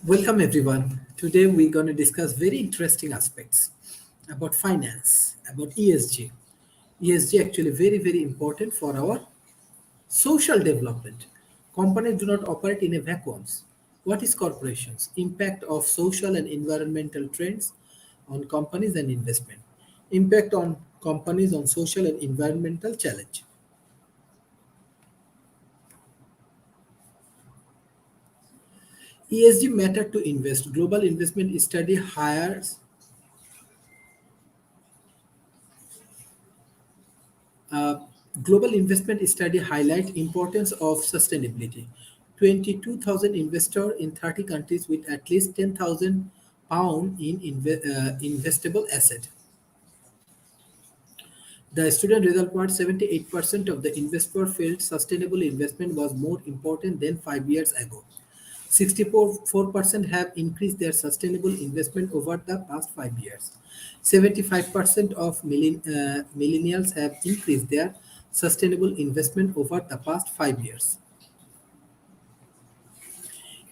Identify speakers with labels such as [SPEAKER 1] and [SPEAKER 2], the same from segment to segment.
[SPEAKER 1] Welcome everyone. Today we're going to discuss very interesting aspects about finance, about ESG. ESG actually very important for our social development. Companies do not operate in a vacuum. What is corporations? Impact of social and environmental trends on companies and investment. Impact on companies on social and environmental challenge. ESG matter to invest. Global investment study hires Uh, Global investment study highlight importance of sustainability. 22,000 investors in 30 countries with at least 10,000 pound in investable asset. The student result part 78% of the investor felt sustainable investment was more important than 5 years ago. 64% have increased their sustainable investment over the past 5 years. 75% of millennials have increased their sustainable investment over the past 5 years.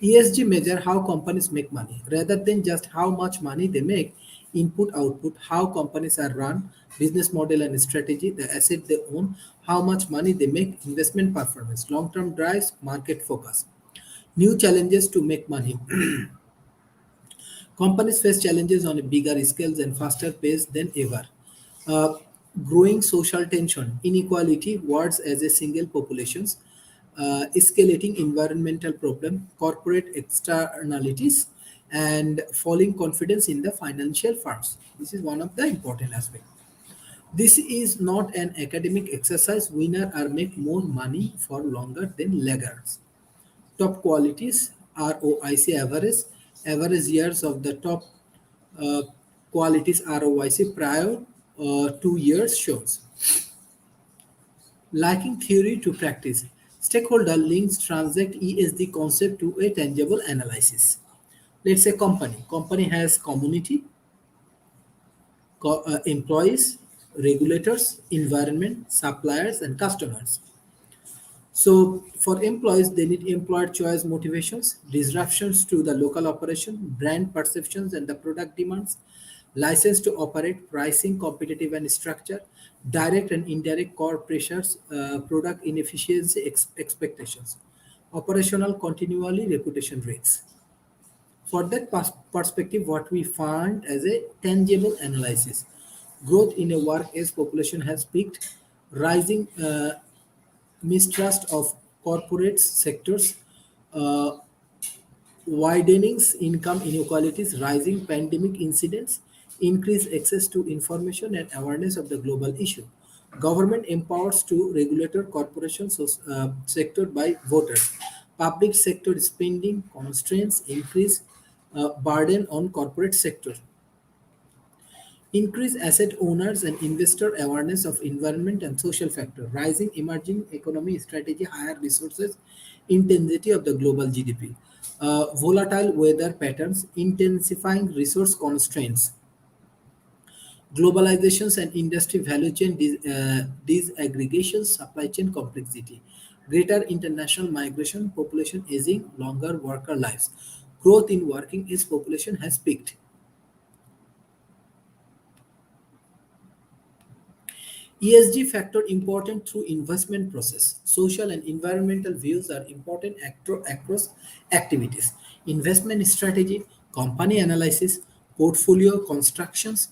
[SPEAKER 1] ESG measure how companies make money rather than just how much money they make. Input output, how companies are run, business model and strategy, the asset they own, how much money they make, investment performance, long term drives, market focus. New challenges to make money. Companies face challenges on a bigger scale and faster pace than ever. Uh, Growing social tension, inequality, wars as a single populations, escalating environmental problem, corporate externalities, and falling confidence in the financial firms. This is one of the important aspects. This is not an academic exercise. Winner are make more money for longer than laggards. Top qualities ROIC average years of the top uh, qualities ROIC prior 2 years shows. Liking theory to practice. Stakeholder links transact ESG concept to a tangible analysis. Let's say company. Company has community, employees, regulators, environment, suppliers, and customers. So for employees, they need employer choice motivations, disruptions to the local operation, brand perceptions and the product demands, license to operate, pricing, competitive and structure, direct and indirect core pressures, product inefficiency expectations, operational continually reputation risks. For that perspective, what we find as a tangible analysis. Growth in a work as population has peaked, rising mistrust of corporate sectors, uh, widening income inequalities, rising pandemic incidents, increased access to information and awareness of the global issue. Government empowers to regulator corporation sector by voters. Public sector spending constraints increase burden on corporate sector. Increase asset owners and investor awareness of environment and social factor. Rising emerging economy strategy, higher resources intensity of the global GDP. Volatile weather patterns, intensifying resource constraints. Globalizations and industry value chain disaggregations, supply chain complexity. Greater international migration, population aging, longer worker lives. Growth in working age population has peaked. ESG factor important through investment process. Social and environmental views are important across activities. Investment strategy, company analysis, portfolio constructions,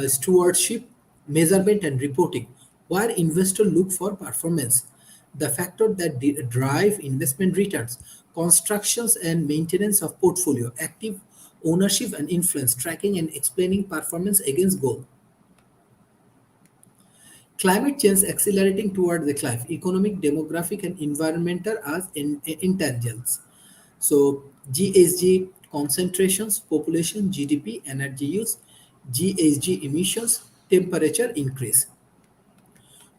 [SPEAKER 1] stewardship, measurement and reporting. Where investors look for performance. The factor that drive investment returns, constructions and maintenance of portfolio, active ownership and influence, tracking and explaining performance against goal. Climate change accelerating toward the cliff, economic, demographic, and environmental as intangibles. So GHG concentrations, population, GDP, energy use, GHG emissions, temperature increase.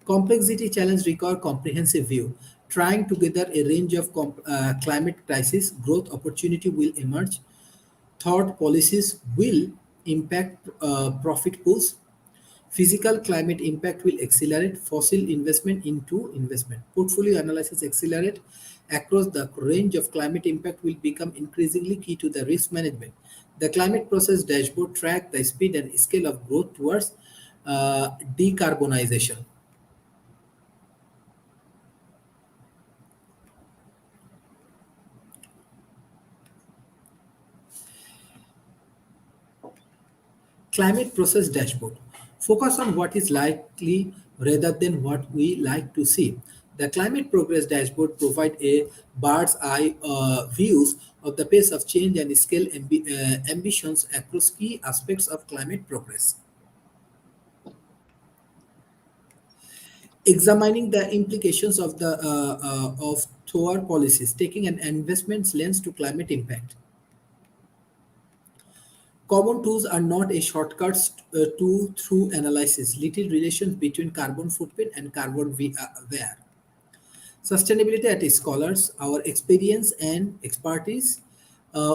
[SPEAKER 1] Complexity challenge require comprehensive view. Trying together a range of climate crisis, growth opportunity will emerge. Thought policies will impact profit pools. Physical climate impact will accelerate fossil investment into investment. Portfolio analysis accelerate across the range of climate impact will become increasingly key to the risk management. The climate process dashboard track the speed and scale of growth towards decarbonization. Climate process dashboard. Focus on what is likely rather than what we like to see. The climate progress dashboard provide a bird's eye views of the pace of change and scale ambitions across key aspects of climate progress. Examining the implications of the of Thor policies, taking an investments lens to climate impact. Common tools are not a shortcut to through analysis. Little relations between carbon footprint and carbon wear. Sustainability at scholars, our experience and expertise,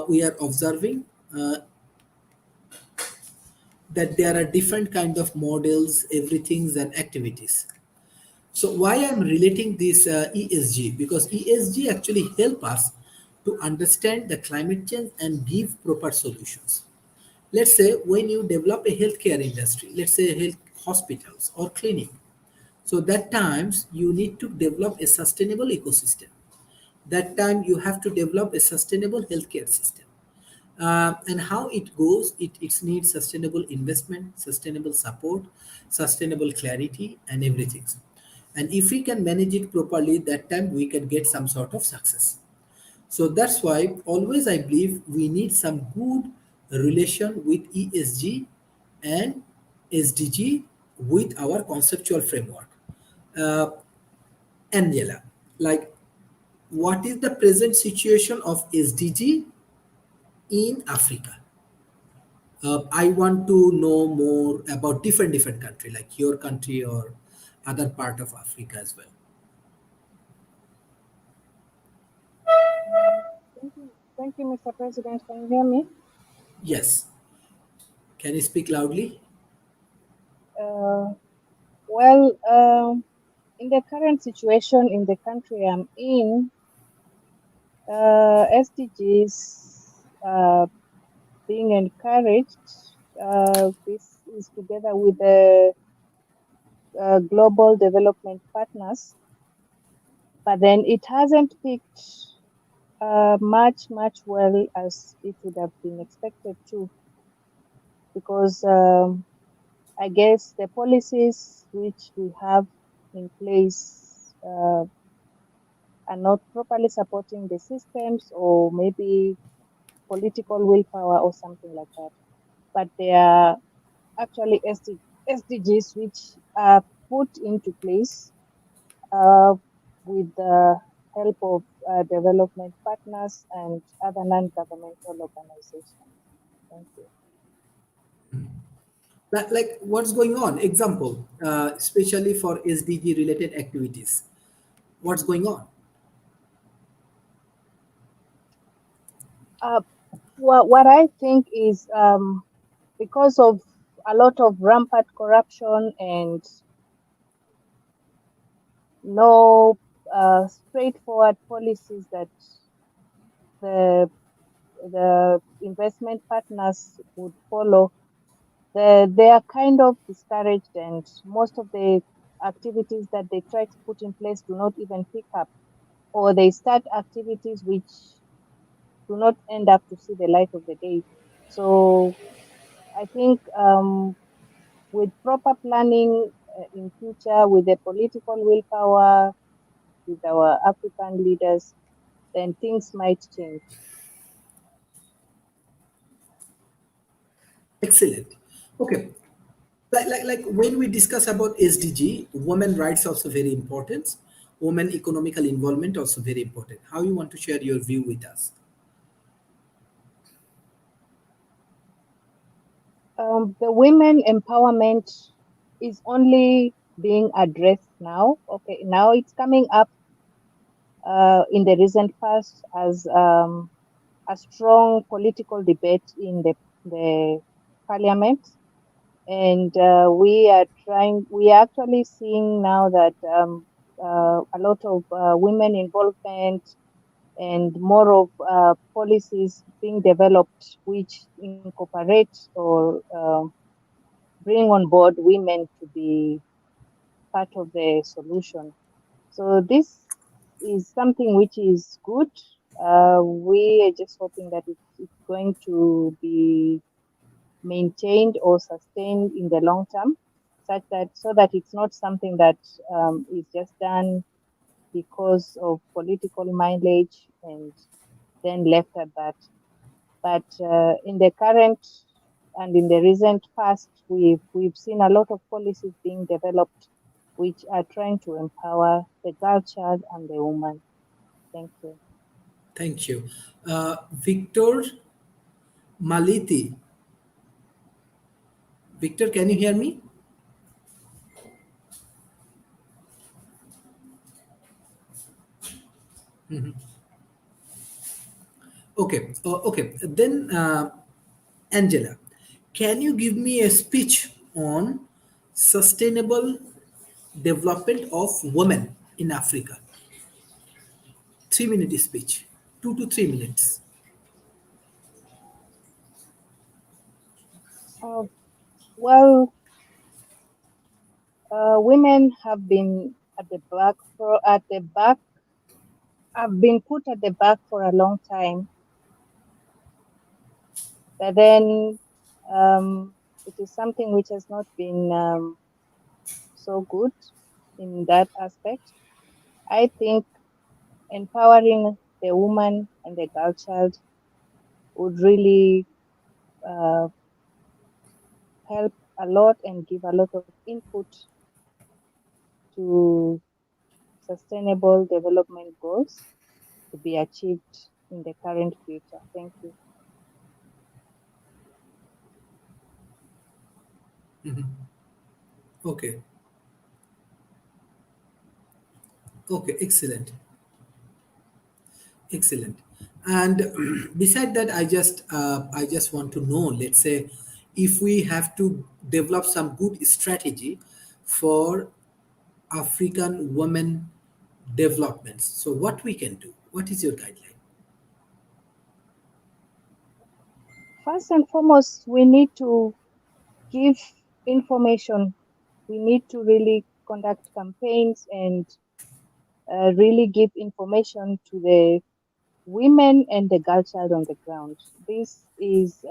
[SPEAKER 1] we are observing that there are different kind of models, everything's and activities. So why I'm relating this ESG? Because ESG actually help us to understand the climate change and give proper solutions. Let's say when you develop a healthcare industry, let's say health hospitals or clinic, so that times you need to develop a sustainable ecosystem. That time you have to develop a sustainable healthcare system. And how it goes, it needs sustainable investment, sustainable support, sustainable clarity, and everything. And if we can manage it properly, that time we can get some sort of success. So that's why always I believe we need some good relation with ESG and SDG with our conceptual framework. Uh, Angela, like what is the present situation of SDG in Africa? I want to know more about different country, like your country or other part of Africa as well.
[SPEAKER 2] Thank you, Mr. President. Can you hear me?
[SPEAKER 1] Yes. Can you speak loudly?
[SPEAKER 2] Uh, well, in the current situation in the country I'm in, SDGs being encouraged. This is together with the global development partners, but then it hasn't picked much well as it would have been expected to, because I guess the policies which we have in place are not properly supporting the systems, or maybe political willpower or something like that. But they are actually SDGs which are put into place uh, with the help of development partners and other non-governmental organizations. Thank you.
[SPEAKER 1] Like what's going on? Example, especially for SDG related activities. What's going on?
[SPEAKER 2] Uh, what I think is because of a lot of rampant corruption and no straightforward policies that the investment partners would follow, they are kind of discouraged, and most of the activities that they try to put in place do not even pick up, or they start activities which do not end up to see the light of the day. So I think with proper planning in future, with the political willpower, with our African leaders, then things might change.
[SPEAKER 1] Excellent. Okay. Like when we discuss about SDG, women rights also very important. Women economical involvement also very important. How you want to share your view with us?
[SPEAKER 2] The women empowerment is only being addressed now. Okay, now it's coming up in the recent past as a strong political debate in the parliament, and we are actually seeing now that a lot of women involvement and more of policies being developed which incorporate or bring on board women to be part of the solution. So this is something which is good. We are just hoping that it's going to be maintained or sustained in the long term, such that so that it's not something that is just done because of political mileage and then left at that. But in the current and in the recent past, we've seen a lot of policies being developed which are trying to empower the girl child and the woman. Thank you.
[SPEAKER 1] Thank you. Victor Maliti. Victor, can you hear me? Okay. Okay. Then, Angela, can you give me a speech on sustainable development of women in Africa? 3 minute speech, 2 to 3 minutes.
[SPEAKER 2] Uh, well, women have been at the back have been put at the back for a long time, but then it is something which has not been so good in that aspect. I think empowering the woman and the girl child would really uh, help a lot and give a lot of input to sustainable development goals to be achieved in the current future. Thank you.
[SPEAKER 1] Okay. Okay. Excellent. Excellent. And beside that, I just want to know. Let's say, if we have to develop some good strategy for African women developments, so what we can do? What is your guideline?
[SPEAKER 2] First and foremost, we need to give information. We need to really conduct campaigns and really give information to the women and the girl child on the ground. This is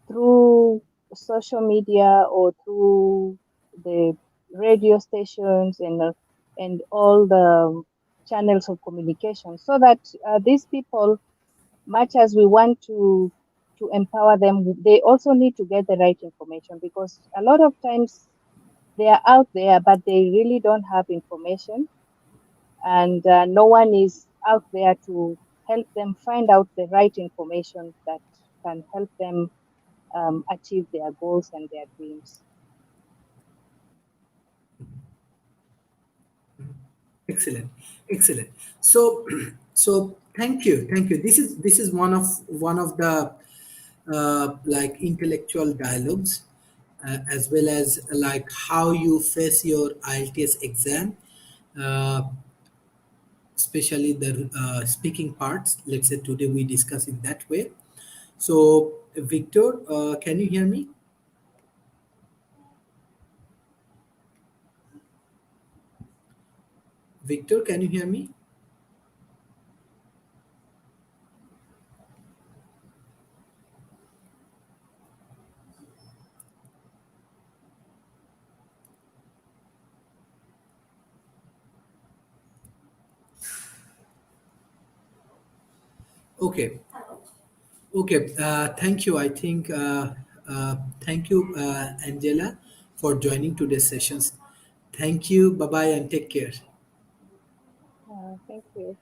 [SPEAKER 2] through social media or through the radio stations and all the channels of communication, so that these people, much as we want to empower them, they also need to get the right information, because a lot of times they are out there but they really don't have information, and no one is out there to help them find out the right information that can help them achieve their goals and their dreams.
[SPEAKER 1] Excellent, excellent. So, so thank you. This is one of the like intellectual dialogues, as well as like how you face your IELTS exam, uh, especially the speaking parts. Let's say today we discuss in that way. So, Victor, can you hear me? Victor, can you hear me? Okay. Okay, thank you. I think thank you, Angela, for joining today's sessions. Thank you. Bye bye and take care.
[SPEAKER 2] Thank you.